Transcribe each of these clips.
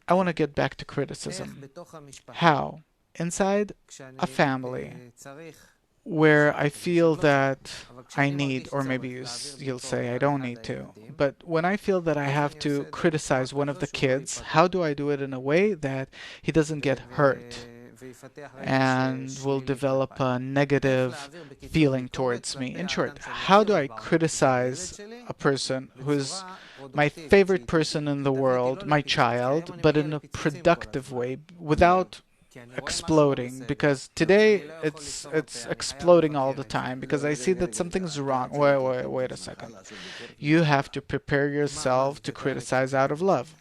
I want to get back to criticism. How? Inside a family where I feel that I need, or maybe you'll say I don't need to, but when I feel that I have to criticize one of the kids, how do I do it in a way that he doesn't get hurt and will develop a negative feeling towards me? In short, how do I criticize a person who's my favorite person in the world, my child, but in a productive way without exploding? Because today it's exploding all the time because I see that something's wrong. Wait a second. You have to prepare yourself to criticize out of love.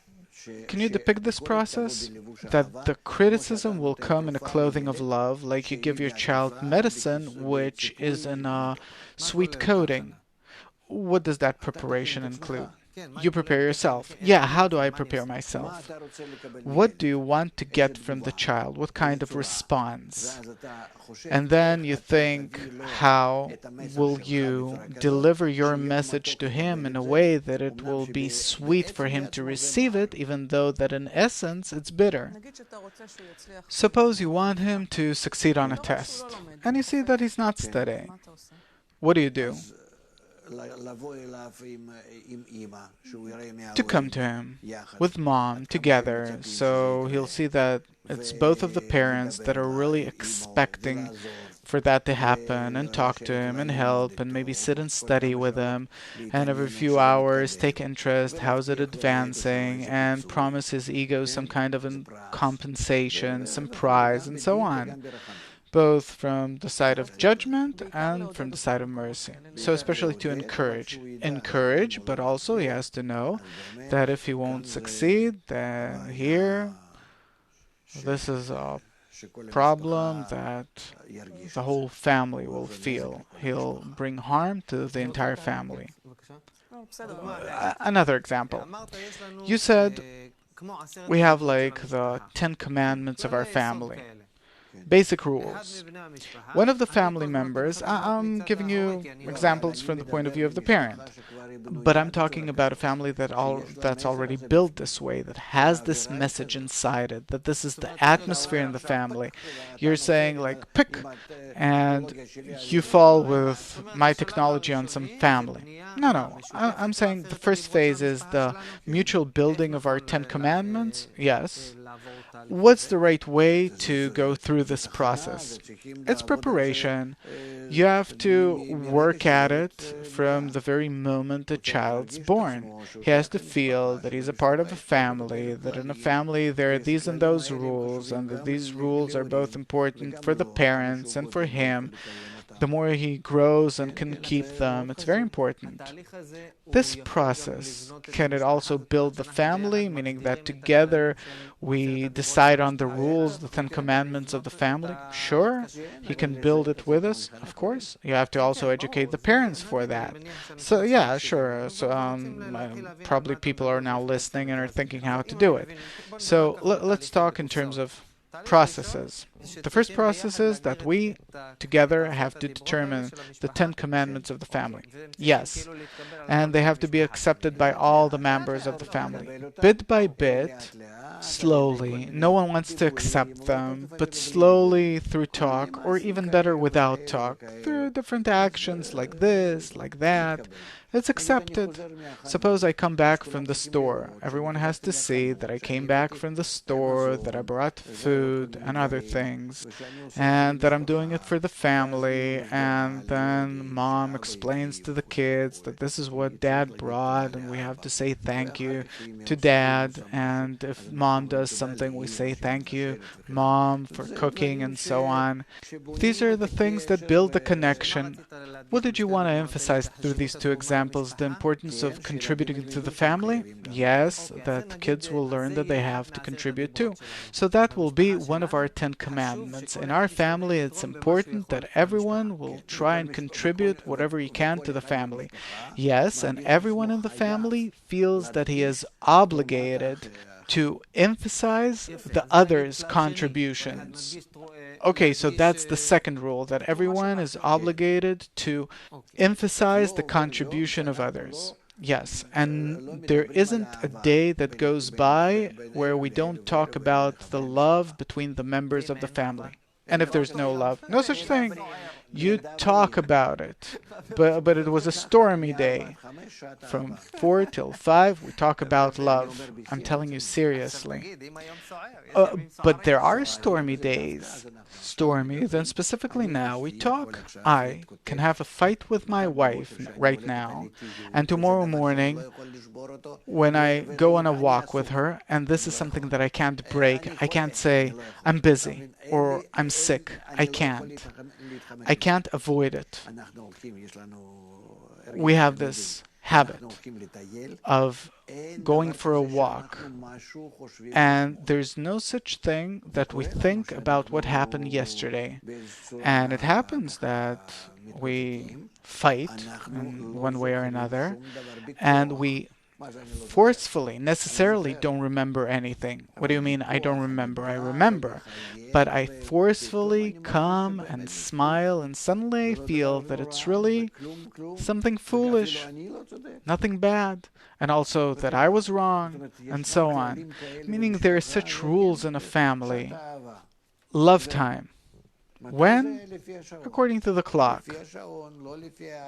Can you depict this process? That the criticism will come in a clothing of love, like you give your child medicine, which is in a sweet coating. What does that preparation include? You prepare yourself. Yeah, how do I prepare myself? What do you want to get from the child? What kind of response? And then you think, how will you deliver your message to him in a way that it will be sweet for him to receive it, even though that in essence it's bitter? Suppose you want him to succeed on a test, and you see that he's not studying. What do? To come to him with mom together, so he'll see that it's both of the parents that are really expecting for that to happen, and talk to him and help and maybe sit and study with him, and every few hours take interest, how's it advancing, and promise his ego some kind of compensation, some prize, and so on, both from the side of judgment and from the side of mercy. So especially to encourage, but also he has to know that if he won't succeed, then here, this is a problem that the whole family will feel. He'll bring harm to the entire family. Another example. You said we have like the 10 commandments of our family. Basic rules. One of the family members, I'm giving you examples from the point of view of the parent, but I'm talking about a family that's already built this way, that has this message inside it, that this is the atmosphere in the family. You're saying like pick, and you fall with my technology on some family. No. I'm saying the first phase is the mutual building of our 10 commandments. Yes. What's the right way to go through this process? It's preparation. You have to work at it from the very moment the child's born. He has to feel that he's a part of a family, that in a family there are these and those rules, and that these rules are both important for the parents and for him. The more he grows and can keep them, it's very important. This process, can it also build the family, meaning that together we decide on the rules, the 10 commandments of the family? Sure, he can build it with us, of course. You have to also educate the parents for that. So yeah, sure. So probably people are now listening and are thinking how to do it. So let's talk in terms of processes. The first process is that we together have to determine the 10 commandments of the family. Yes. And they have to be accepted by all the members of the family. Bit by bit, slowly. No one wants to accept them, but slowly through talk, or even better without talk, through different actions like this, like that. It's accepted. Suppose I come back from the store. Everyone has to see that I came back from the store, that I brought food and other things, and that I'm doing it for the family. And then mom explains to the kids that this is what dad brought, and we have to say thank you to dad. And if mom does something, we say thank you, mom, for cooking, and so on. These are the things that build the connection. What did you want to emphasize through these two examples? The importance of contributing to the family? Yes, that kids will learn that they have to contribute too. So that will be one of our 10 commandments. In our family, it's important that everyone will try and contribute whatever he can to the family. Yes, and everyone in the family feels that he is obligated to emphasize the others' contributions. Okay, so that's the second rule, that everyone is obligated to emphasize the contribution of others. Yes, and there isn't a day that goes by where we don't talk about the love between the members of the family. And if there's no love, no such thing. You talk about it. But it was a stormy day. From 4 till 5, we talk about love. I'm telling you seriously. But there are stormy days. Stormy, then specifically now we talk. I can have a fight with my wife right now, and tomorrow morning, when I go on a walk with her, and this is something that I can't break, I can't say, I'm busy, or I'm sick. I can't. I can't avoid it. We have this habit of going for a walk, and there's no such thing that we think about what happened yesterday. And it happens that we fight in one way or another, and we forcefully, necessarily don't remember anything. What do you mean, I don't remember? I remember. But I forcefully come and smile, and suddenly I feel that it's really something foolish, nothing bad, and also that I was wrong, and so on. Meaning there are such rules in a family. Love time. When? According to the clock.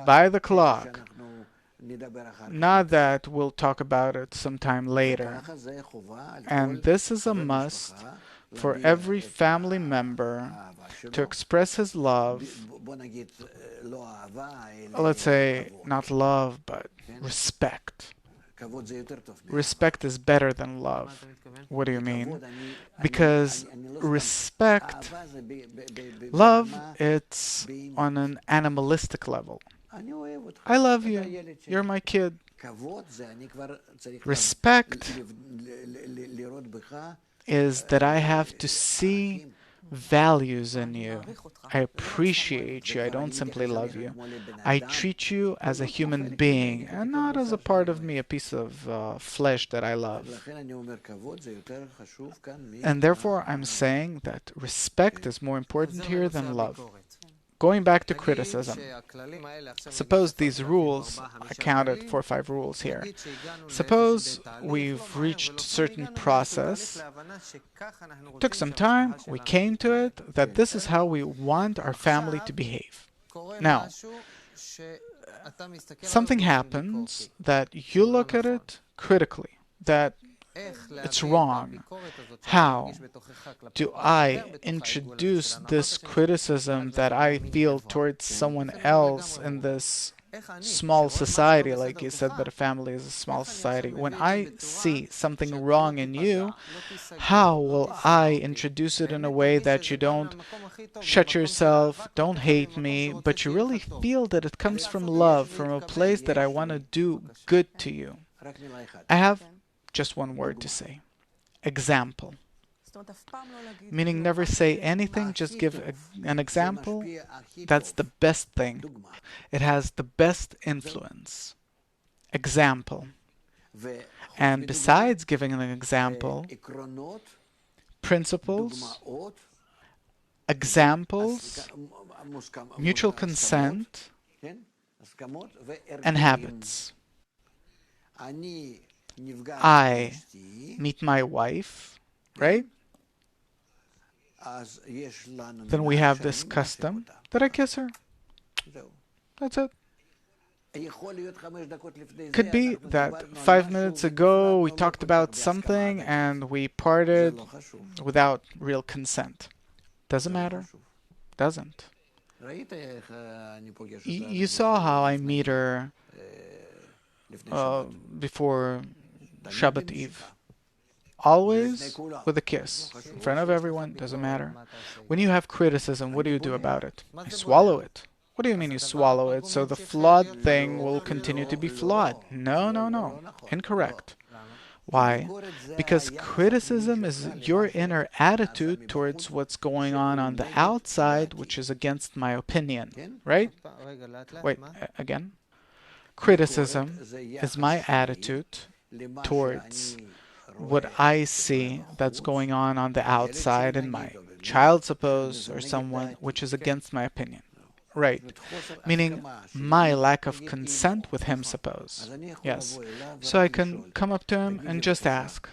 By the clock. Not that we'll talk about it sometime later. And this is a must for every family member to express his love. Let's say not love, but respect. Respect is better than love. What do you mean? Because respect, love, it's on an animalistic level. I love you. You're my kid. Respect is that I have to see values in you. I appreciate you. I don't simply love you. I treat you as a human being and not as a part of me, a piece of flesh that I love. And therefore, I'm saying that respect is more important here than love. Going back to criticism, suppose these rules, I counted 4 or 5 rules here. Suppose we've reached a certain process, took some time, we came to it, that this is how we want our family to behave. Now, something happens that you look at it critically, that it's wrong. How do I introduce this criticism that I feel towards someone else in this small society? Like you said that a family is a small society. When I see something wrong in you, how will I introduce it in a way that you don't shut yourself, don't hate me, but you really feel that it comes from love, from a place that I want to do good to you? I have just one word to say. Example. Meaning never say anything, just give an example. That's the best thing. It has the best influence. Example. And besides giving an example, principles, examples, mutual consent, and habits. I meet my wife, right? Then we have this custom that I kiss her. That's it. Could be that 5 minutes ago we talked about something and we parted without real consent. Doesn't matter. Doesn't. You saw how I meet her before Shabbat Eve. Always with a kiss. In front of everyone, doesn't matter. When you have criticism, what do you do about it? You swallow it. What do you mean you swallow it? So the flawed thing will continue to be flawed. No, no, no. Incorrect. Why? Because criticism is your inner attitude towards what's going on the outside, which is against my opinion. Right? Wait, again? Criticism is my attitude towards what I see that's going on the outside in my child, suppose, or someone which is against my opinion. right? Meaning my lack of consent with him, suppose. Yes. So I can come up to him and just ask,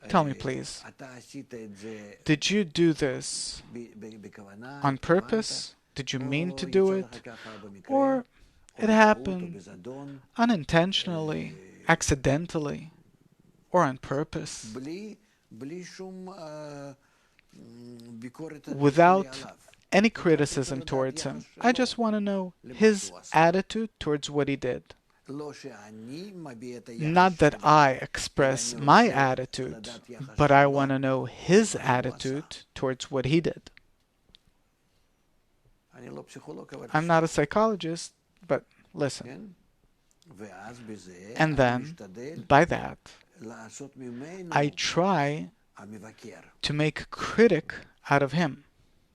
tell me please, did you do this on purpose? Did you mean to do it? Or it happened unintentionally, accidentally, or on purpose? Without any criticism towards him. I just want to know his attitude towards what he did. Not that I express my attitude, but I want to know his attitude towards what he did. I'm not a psychologist, but listen. And then, by that, I try to make a critic out of him.